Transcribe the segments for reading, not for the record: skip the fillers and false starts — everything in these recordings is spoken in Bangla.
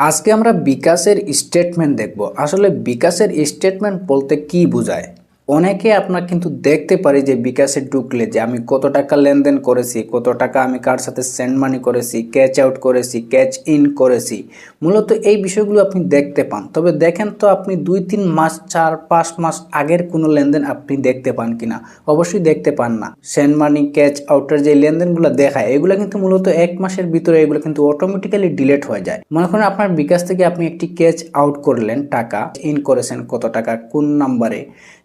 আজকে আমরা বিকাশের স্টেটমেন্ট দেখব। আসলে বিকাশের স্টেটমেন্ট বলতে কি বোঝায়? অনেকে আপনার কিন্তু দেখতে পারি যে বিকাশে ঢুকলে যে আমি কত টাকা লেনদেন করেছি, কত টাকা আমি কার সাথে সেন্ড মানি করেছি, ক্যাচ আউট করেছি, ক্যাচ ইন করেছি। মূলত এই বিষয়গুলো আপনি দেখতে পান। তবে দেখেন তো আপনি 2-3 মাস 4-5 মাস আগের কোনো লেনদেন আপনি দেখতে পান কিনা? অবশ্যই দেখতে পান না। সেন্ড মানি, ক্যাচ আউটের যে লেনদেনগুলো দেখায় এগুলো কিন্তু মূলত 1 মাসের ভিতরে এগুলো কিন্তু অটোমেটিক্যালি ডিলিট হয়ে যায়। মনে করেন আপনার বিকাশ থেকে আপনি একটি ক্যাচ আউট করলেন, টাকা ইন করেছেন কত টাকা কোন নাম্বারে,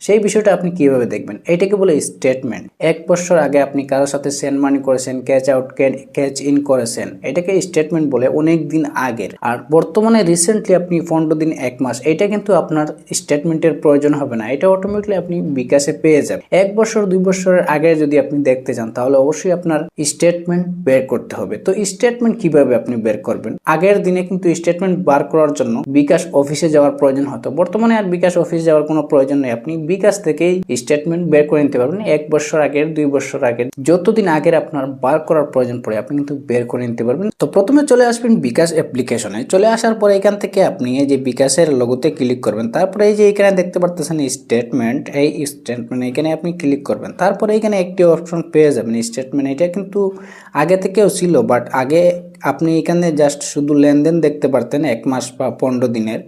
সেই বিষয়টা আপনি কিভাবে দেখবেন? এটাকে বলে স্টেটমেন্ট। 1 বছর আগে আপনি কারোর সাথে সেন্ড মানি করেছেন, ক্যাচ আউট ক্যাচ ইন করেছেন, এটাকে স্টেটমেন্ট বলে অনেক দিন আগের। আর বর্তমানে রিসেন্টলি আপনি 15 দিন 1 মাস, এটা কিন্তু আপনার স্টেটমেন্টের প্রয়োজন হবে না, এটা অটোমেটিকলি আপনি বিকাশে পেয়ে যাবেন। 1 বছর 2 বছরের আগে যদি আপনি দেখতে চান তাহলে অবশ্যই আপনার স্টেটমেন্ট বের করতে হবে। তো স্টেটমেন্ট কিভাবে আপনি বের করবেন? আগের দিনে কিন্তু স্টেটমেন্ট বার করার জন্য বিকাশ অফিসে যাওয়ার প্রয়োজন হতো, বর্তমানে আর বিকাশ অফিসে যাওয়ার কোনো প্রয়োজন নেই। আপনি বিকাশ থেকেই স্টেটমেন্ট বের করে নিতে পারবেন। 1 বছর আগের, 2 বছর আগের, যতদিন আগের আপনার বার করার প্রয়োজন পড়ে আপনি কিন্তু বের করে নিতে পারবেন। তো প্রথমে চলে আসবেন বিকাশ অ্যাপ্লিকেশনে। চলে আসার পরে এখান থেকে আপনি এই যে বিকাশের লোগোতে ক্লিক করবেন। তারপরে এই যে এখানে দেখতে পারতেছেন স্টেটমেন্ট, এই স্টেটমেন্ট এখানে আপনি ক্লিক করবেন। তারপরে এখানে একটি অপশন পেয়ে যাবেন স্টেটমেন্ট। এটা কিন্তু আগে থেকেও ছিল, বাট আগে আপনি এখানে জাস্ট শুধু লেনদেন দেখতে পারতেন 1 মাস বা 15 দিনের।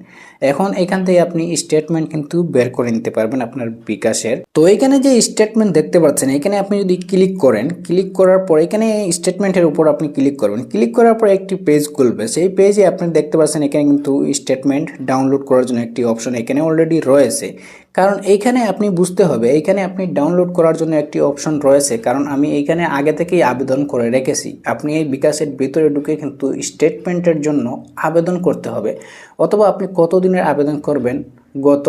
এখন এখান থেকে আপনি স্টেটমেন্ট কিন্তু বের করে নিতে পারবেন আপনার বিকাশের। তো এখানে যে স্টেটমেন্ট দেখতে পাচ্ছেন, এখানে আপনি যদি ক্লিক করেন, ক্লিক করার পর এখানে স্টেটমেন্টের উপর আপনি ক্লিক করবেন। ক্লিক করার পর একটি পেজ খুলবে। সেই পেজে আপনি দেখতে পাচ্ছেন এখানে কিন্তু স্টেটমেন্ট ডাউনলোড করার জন্য একটি অপশন এখানে অলরেডি রয়েছে। কারণ এইখানে আপনি বুঝতে হবে, এইখানে আপনি ডাউনলোড করার জন্য একটি অপশন রয়েছে, কারণ আমি এইখানে আগে থেকেই আবেদন করে রেখেছি। আপনি এই বিকাশের ভিতরে ঢুকে কিন্তু স্টেটমেন্টের জন্য আবেদন করতে হবে, অথবা আপনি কতদিনের আবেদন করবেন, গত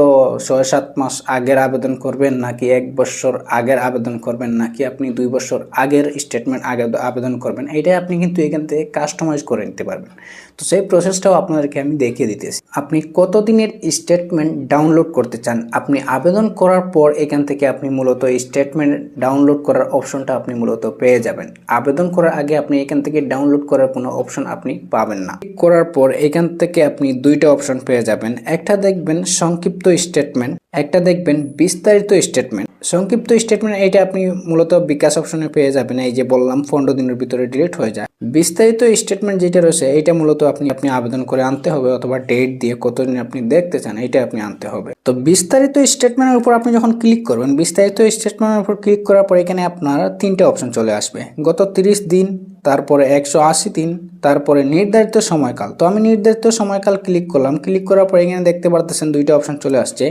6-7 মাস আগের আবেদন করবেন, নাকি 1 বছর আগের আবেদন করবেন, নাকি আপনি 2 বছর আগের স্টেটমেন্ট আগে আবেদন করবেন, এইটাই আপনি কিন্তু এখান থেকে কাস্টমাইজ করে নিতে পারবেন। তো সেই প্রসেসটাও আপনাদেরকে আমি দেখিয়ে দিতেছি। আপনি কতদিনের স্টেটমেন্ট ডাউনলোড করতে চান, আপনি আবেদন করার পর এখান থেকে আপনি মূলত স্টেটমেন্ট ডাউনলোড করার অপশনটা আপনি মূলত পেয়ে যাবেন। আবেদন করার আগে আপনি এখান থেকে ডাউনলোড করার কোনো অপশন আপনি পাবেন না। করার পর এখান থেকে আপনি দুইটা অপশন পেয়ে যাবেন। একটা দেখবেন সংক্ষিপ্ত স্টেটমেন্ট, একটা দেখবেন বিস্তারিত স্টেটমেন্ট। সংক্ষিপ্ত স্টেটমেন্ট এটা আপনি মূলত বিকাশ অপশনে পেয়ে যাবেন। এই যে বললাম 15 দিনের ভিতরে ডিলিট হয়ে যায়। বিস্তারিত স্টেটমেন্ট যেটা রয়েছে এটা মূলত আপনি আবেদন করে আনতে হবে, অথবা ডেট দিয়ে কতদিন আপনি দেখতে চান এটা আপনি আনতে হবে। তো বিস্তারিত স্টেটমেন্টের উপর আপনি যখন ক্লিক করবেন, বিস্তারিত স্টেটমেন্টের উপর ক্লিক করার পর এখানে আপনার 3টে অপশন চলে আসবে। গত 30 দিন, তারপরে 180 দিন, তারপরে নির্ধারিত সময়কাল। তো আমি নির্ধারিত সময়কাল ক্লিক করলাম। ক্লিক করার পর এখানে দেখতে পারতেছেন দুইটা অপশন চলে আসছে,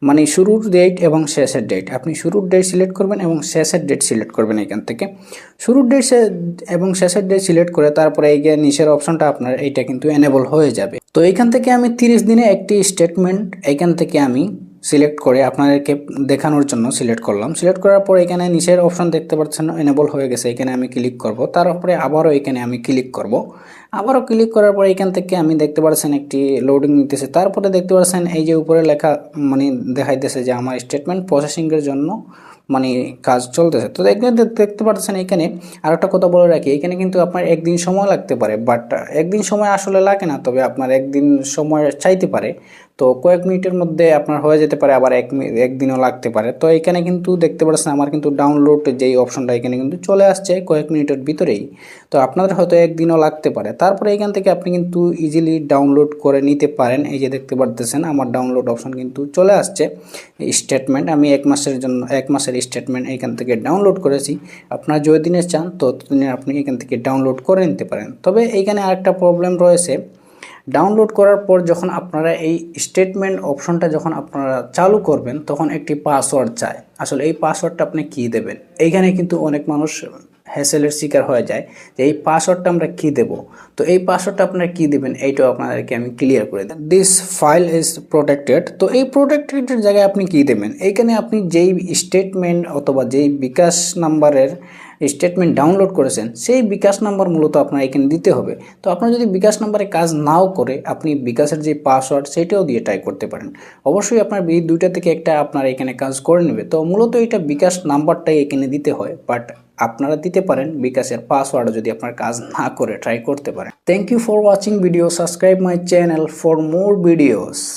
মানে শুরুর ডেট এবং শেষের ডেট। আপনি শুরুর ডেট সিলেক্ট করবেন এবং শেষের ডেট সিলেক্ট করবেন। এখান থেকে শুরুর ডেট এবং শেষের ডেট সিলেক্ট করে তারপরে এই যে নিচের অপশনটা আপনার এইটা কিন্তু এনেবল হয়ে যাবে। তো এখান থেকে আমি 30 দিনে একটি স্টেটমেন্ট এখান থেকে আমি সিলেক্ট করে আপনাদেরকে দেখানোর জন্য সিলেক্ট করলাম। সিলেক্ট করার পর এখানে নিচের অপশন দেখতে পাচ্ছেন এনেবল হয়ে গেছে, এখানে আমি ক্লিক করব। তারপরে আবারও এখানে আমি ক্লিক করব। আবারও ক্লিক করার পর এখান থেকে আমি দেখতে পাচ্ছেন একটি লোডিং নিতেছে। তারপরে দেখতে পাচ্ছেন এই যে উপরে লেখা মানে দেখাইতেছে যে আমার স্টেটমেন্ট প্রসেসিংয়ের জন্য মানে কাজ চলতেছে। তো দেখতে পাচ্ছেন এখানে আরেকটা কথা বলে রাখি, এখানে কিন্তু আপনার একদিন সময় লাগতে পারে, বাট একদিন সময় আসলে লাগে না, তবে আপনার একদিন সময় চাইতে পারে। তো কয়েক মিনিটের মধ্যে আপনার হয়ে যেতে পারে, আবার একদিনও লাগতে পারে। তো এখানে কিন্তু দেখতে পাচ্ছেন আমার কিন্তু ডাউনলোড যেই অপশনটা এখানে কিন্তু চলে আসছে কয়েক মিনিটের ভিতরেই। তো আপনাদের হয়তো একদিনও লাগতে পারে। তারপরে এখান থেকে আপনি কিন্তু ইজিলি ডাউনলোড করে নিতে পারেন। এই যে দেখতে পারতেছেন আমার ডাউনলোড অপশন কিন্তু চলে আসছে স্টেটমেন্ট। আমি 1 মাসের জন্য 1 মাসের স্টেটমেন্ট এখান থেকে ডাউনলোড করেছি। আপনারা যতদিনে চান ততদিনে আপনি এখান থেকে ডাউনলোড করে নিতে পারেন। তবে এইখানে আরেকটা প্রবলেম রয়েছে, ডাউনলোড করার পর যখন আপনারা এই স্টেটমেন্ট অপশনটা যখন আপনারা চালু করবেন তখন একটি পাসওয়ার্ড চায়। আসলে এই পাসওয়ার্ডটা আপনি কি দেবেন, এইখানে কিন্তু অনেক মানুষ হ্যাসেলের শিকার হয়ে যায় যে এই পাসওয়ার্ডটা আমরা কি দেব। তো এই পাসওয়ার্ডটা আপনারা কি দিবেন এইটাও আপনাদেরকে আমি ক্লিয়ার করে দেব। This file is protected. তো এই প্রোটেক্টেডের জায়গায় আপনি কি দেবেন, এইখানে আপনি যেই স্টেটমেন্ট অথবা যেই বিকাশ নাম্বারের স্টেটমেন্ট ডাউনলোড করেছেন সেই বিকাশ নাম্বার মূলত আপনার এখানে দিতে হবে। তো আপনার যদি বিকাশ নাম্বারে কাজ নাও করে আপনি বিকাশের যে পাসওয়ার্ড সেটাও দিয়ে ট্রাই করতে পারেন। অবশ্যই আপনার এই দুইটা থেকে একটা আপনার এখানে কাজ করে নেবে। তো মূলত এটা বিকাশ নাম্বারটাই এখানে দিতে হয়, বাট আপনারা দিতে পারেন। বিকাশের পাসওয়ার্ড যদি আপনার কাজ না করে ট্রাই করতে পারেন। Thank you for watching video. Subscribe my channel for more videos.